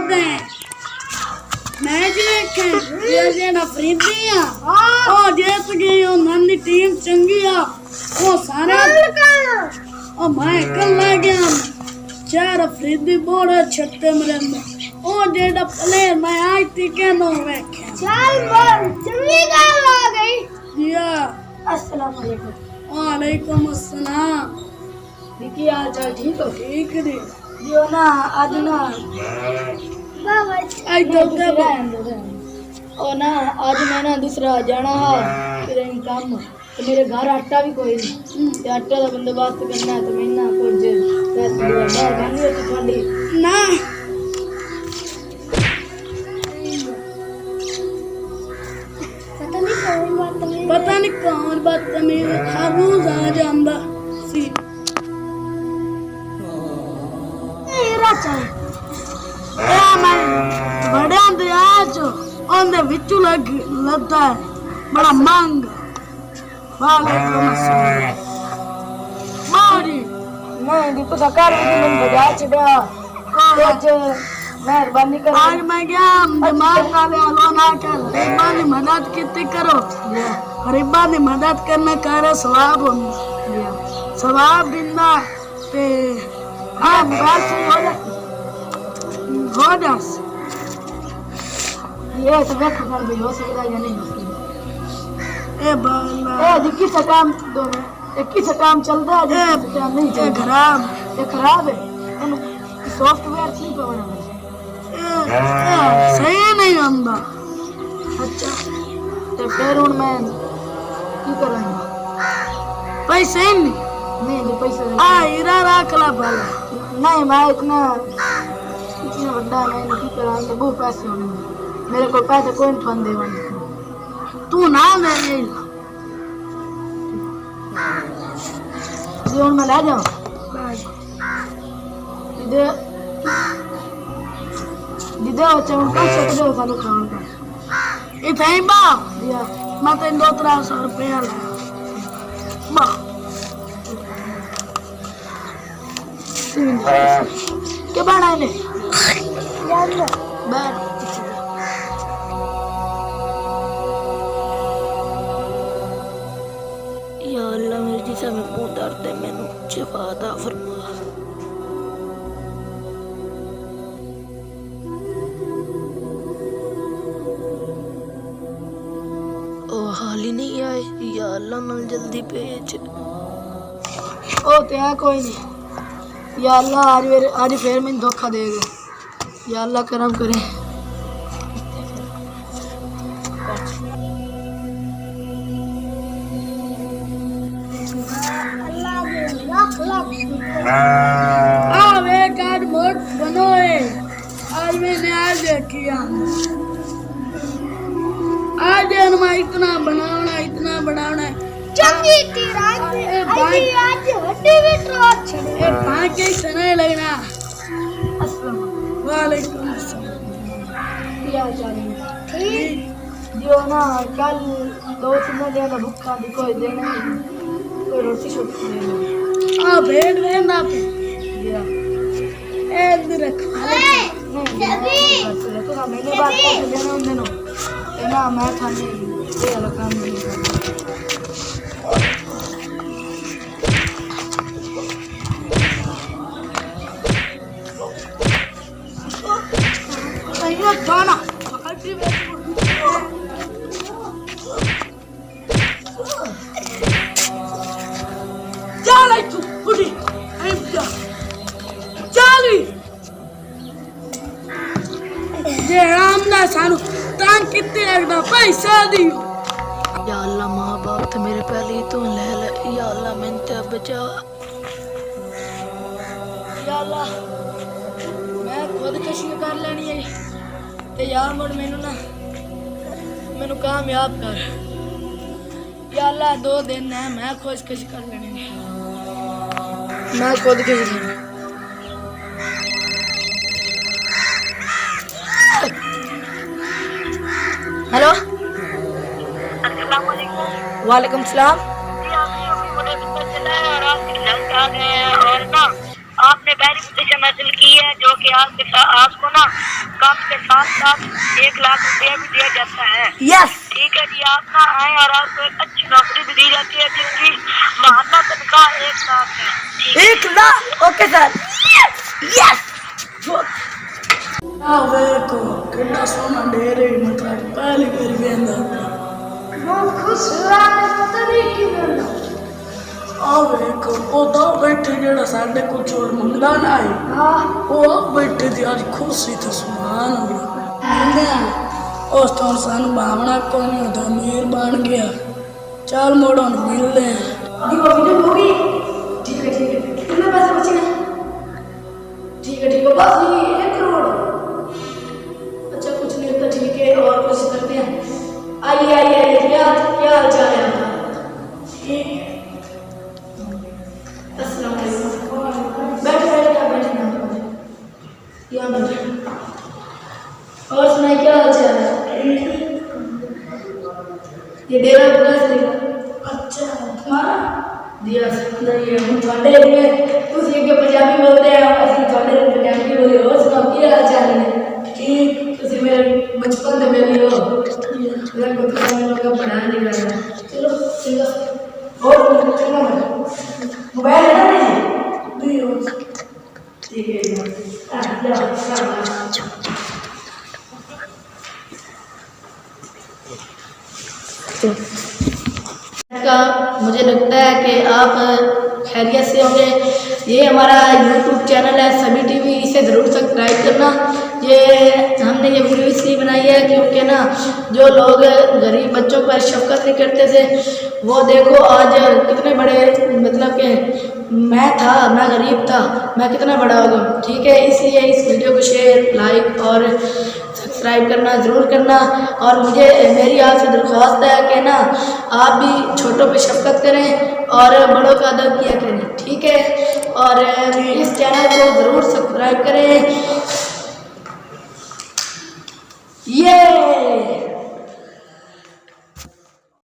दे match देखे जे ना फरीदी आ ओ जीत गई ओ नंदी टीम चंगी आ ओ सारा ओ मैं कल ला गया चार फरीदी बोड़ छक्के मरंदा ओ जेड़ा प्लेयर मैं आज टिके नो वेखे चल बोल चंगी गल आ गई या अस्सलाम वालेकुम वालेकुम अस्सलाम विकी हाल चाल ठीक हो ठीक रे जियो ना आज ना बाबा आई तो ओ ना आज मैं ना दूसरा जाना है फिर इन काम तो मेरे घर आटा भी कोई नहीं ते आटे का बंदोबस्त करना है तो मैं ना कुछ पैसे मैं गांधी तो ठंडी ना पता नहीं कौन बात में खरबूज आ ਜਾਂਦਾ ਸੀ मेरा चाहे ਇਹ ਮੈਂ ਬੜਿਆਂ ਦੇ ਆਜ ਉਹਦੇ ਵਿੱਚੋਂ ਲੱਦਾ ਹੈ ਬੜਾ ਮੰਗ ਵਾਲੇਕੁਮ अस्सलाम ਮਾਰੀ मैं दीपू सरकार में बाजार छड़ा कुछ मेहरबानी कर आज मैं गया दिमाग वाले आलोना कर गरीबा की मदद कितनी करो गरीबा की मदद करना कर सवाब सवाब दिना ते हाँ बस हो जास ये तो मैं खबर भी हो सकता या नहीं ए बाला ए दिक्की से काम दो दिक्की से काम चलता है नहीं ए खराब ये खराब है सॉफ्टवेयर ठीक होना सही नहीं आंदा अच्छा तो फिर हूँ मैं की करूँगा पैसे नहीं जो पैसे हीरा रख ला भला नहीं मैं इतना बड़ा मैं की करा तो बहुत पैसे होने मेरे को पैसे कोई नहीं फंदे तू ना दे ये मैं ले जाऊँ इधर दीदी बच्चे उनका सोच दो सालू खान का इथे बा दिया मैं तेन 200-300 रुपया ला बा क्या बना ने बैठ या अल्लाह मेरे जिसे में बहुत दर्द है मैनू शिफा अता फरमा हाल ही नहीं आए या अल्लाह नल जल्दी भेज ओ ते कोई नहीं या अल्लाह आज फिर मैं धोखा देगा या अल्लाह करम करे वे कार्ड मोट बनो है आज मैंने आज देखिया आज मैं इतना बनाना चंगी तीराज आज हड्डी भी ट्रॉट छड़े ए भागे सने लगना अस्सलाम वालेकुम अस्सलाम क्या चाल है ठीक जो ना कल 2-3 दिन का भूखा भी कोई देना कोई रोटी छोटी देना आ भेड़ देना पे दिया ए इधर खा ले तो ना मैंने बात कर देना उन दिनों ना मैं खाने ये अलग काम नहीं करना ये खाना चल तू बुढ़ी चली जे रामदा सानू तांग कितने लगदा पैसा दियो या अल्लाह माँ बाप तो मेरे पहले ही तो ले या अल्लाह मैंने ते बचा या अल्लाह मैं खुदकशी कर लेनी है ते यार मुड़ मैनू कामयाब कर या अल्लाह 2 दिन है मैं खुदकशी कर लेनी है मैं खुदकशी कर हेलो वालेकुम सलाम और ना आपने पहली पोजीशन हासिल की है जो कि आपको ना कम के साथ साथ 1 लाख रुपया भी दिया जाता है। यस। ठीक है जी, आप ना आए और आपको एक अच्छी नौकरी भी दी जाती है जिसकी माहाना तनख्वाह 1 लाख है। 1 लाख। Okay sir. यस। आ देखो कितना सोना डेरे मतलब पहली बार वेंदा बहुत खुश हुआ पता नहीं किधर। आ देखो ओ तो बैठे जेड़ा साडे को छोड़ मंगदा ना है हाँ ओ आप बैठे थे आज खुशी तो सुभान अल्लाह उस तो सन भावना को नहीं तो अमीर बन गया। चल मोड़ो मिल ले अभी वो वीडियो होगी। ठीक है कितने पैसे बचेंगे? ठीक है बस ये 1 करोड़। अच्छा कुछ नहीं होता ठीक है और कुछ करते हैं। आइए क्या हाल चाल है आपका? अस्सलाम वालेकुम। बैठिए यहाँ बैठिए। और सुनाइए क्या हाल चाल है? ये डेरा कैसे दिया? अच्छा तुम्हारा दिया नहीं है हम थोड़े लिए तुझे के पंजाबी बोलते हैं असली थोड़े पंजाबी बोले हो। सुनाओ क्या हाल चाल है? ठीक तुझे मेरे बचपन में मिली हो मेरे को तो लोग पढ़ा नहीं रहा। चलो और चलो मोबाइल है ना नहीं हो ठीक है का मुझे लगता है कि आप खैरियत से होंगे। ये हमारा YouTube चैनल है सभी टीवी, इसे ज़रूर सब्सक्राइब करना। ये हमने ये वीडियो इसलिए बनाई है क्योंकि ना जो लोग गरीब बच्चों पर शफकत नहीं करते थे वो देखो आज कितने बड़े मतलब कि मैं गरीब था मैं कितना बड़ा हो गया। ठीक है इसलिए इस वीडियो को शेयर लाइक और सब्सक्राइब करना ज़रूर करना। और मुझे मेरी आपसे दरख्वास्त है कि ना आप भी छोटों पे शफकत करें और बड़ों का अदब किया करें। ठीक है और इस चैनल को ज़रूर सब्सक्राइब करें